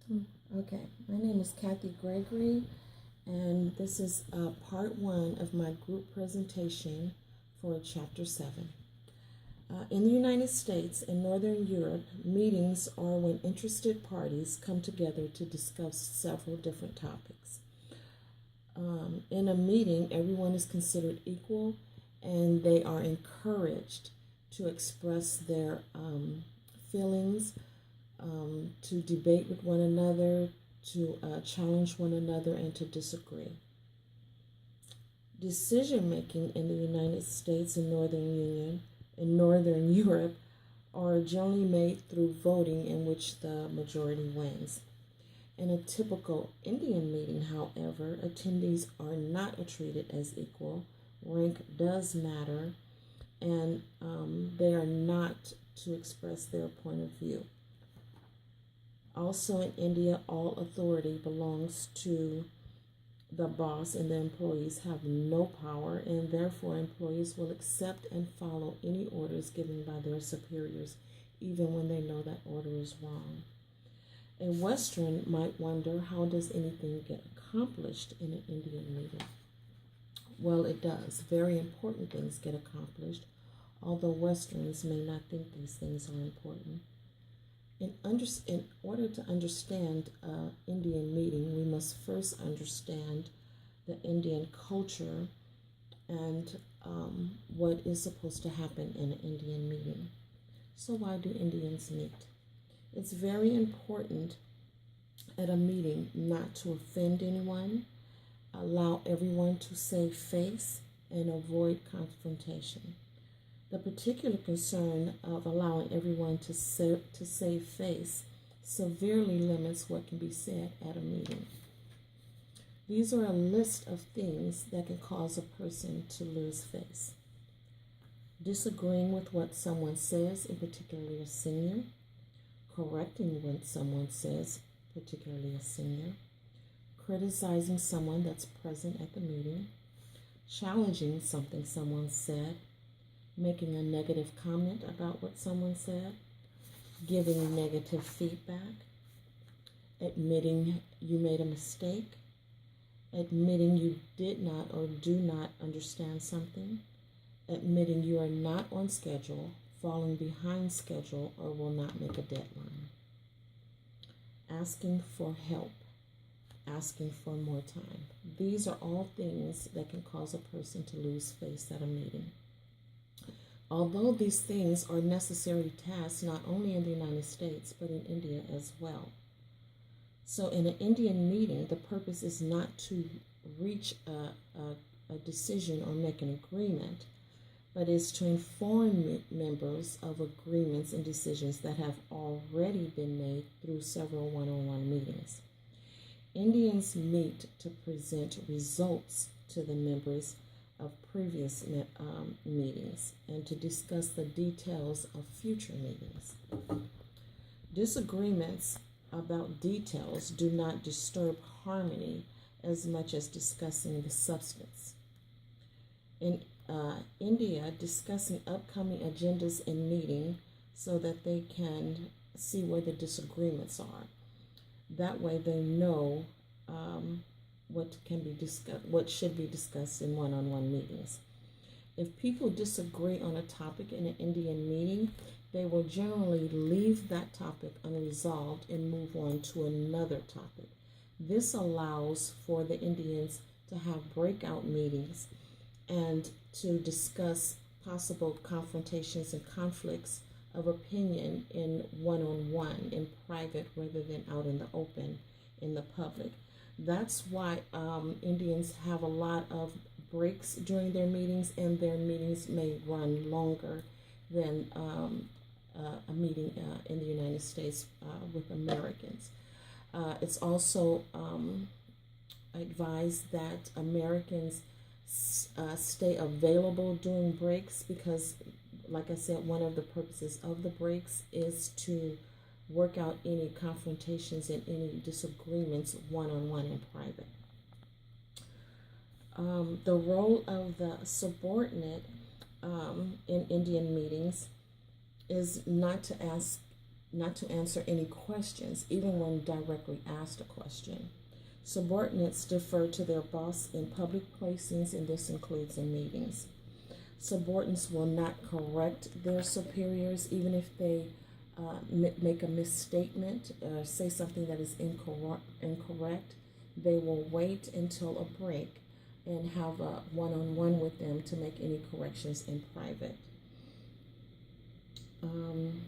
Okay, my name is Kathy Gregory, and this is part one of my group presentation for Chapter 7. In the United States and Northern Europe, meetings are when interested parties come together to discuss several different topics. In a meeting, everyone is considered equal and they are encouraged to express their feelings, to debate with one another, to challenge one another, and to disagree. Decision making in the United States and Northern Europe are generally made through voting in which the majority wins. In a typical Indian meeting, however, attendees are not treated as equal. Rank does matter, and they are not to express their point of view. Also in India, all authority belongs to the boss, and the employees have no power, and therefore employees will accept and follow any orders given by their superiors, even when they know that order is wrong. A Western might wonder, how does anything get accomplished in an Indian meeting? Well, it does. Very important things get accomplished, although Westerns may not think these things are important. In order to understand an Indian meeting, we must first understand the Indian culture and what is supposed to happen in an Indian meeting. So why do Indians meet? It's very important at a meeting not to offend anyone, allow everyone to save face, and avoid confrontation. The particular concern of allowing everyone to save face severely limits what can be said at a meeting. These are a list of things that can cause a person to lose face. Disagreeing with what someone says, in particularly a senior. Correcting what someone says, particularly a senior. Criticizing someone that's present at the meeting. Challenging something someone said. Making a negative comment about what someone said, giving negative feedback, admitting you made a mistake, admitting you did not or do not understand something, admitting you are not on schedule, falling behind schedule, or will not make a deadline, asking for help, asking for more time. These are all things that can cause a person to lose face at a meeting. Although these things are necessary tasks not only in the United States but in India as well. So in an Indian meeting, the purpose is not to reach a decision or make an agreement, but is to inform members of agreements and decisions that have already been made through several one-on-one meetings. Indians meet to present results to the members of previous meetings and to discuss the details of future meetings. Disagreements about details do not disturb harmony as much as discussing the substance. In India, discussing upcoming agendas in meeting so that they can see where the disagreements are. That way they know what can be discussed, what should be discussed in one-on-one meetings. If people disagree on a topic in an Indian meeting, they will generally leave that topic unresolved and move on to another topic. This allows for the Indians to have breakout meetings and to discuss possible confrontations and conflicts of opinion in one-on-one, in private, rather than out in the open, in the public. That's why Indians have a lot of breaks during their meetings, and their meetings may run longer than a meeting in the United States with Americans. It's also advised that Americans stay available during breaks because, like I said, one of the purposes of the breaks is to work out any confrontations and any disagreements one-on-one in private. The role of the subordinate in Indian meetings is not not to answer any questions, even when directly asked a question. Subordinates defer to their boss in public placings, and this includes in meetings. Subordinates will not correct their superiors, even if they make a misstatement or say something that is incorrect. They will wait until a break and have a one-on-one with them to make any corrections in private. And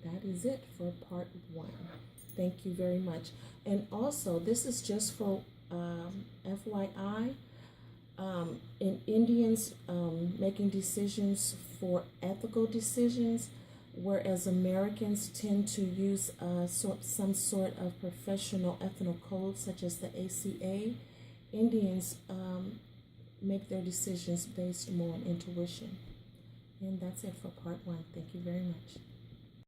that is it for part 1. Thank you very much. And also, this is just for FYI. In Indians making decisions for ethical decisions, whereas Americans tend to use some sort of professional ethical code, such as the ACA, Indians make their decisions based more on intuition. And that's it for part 1. Thank you very much.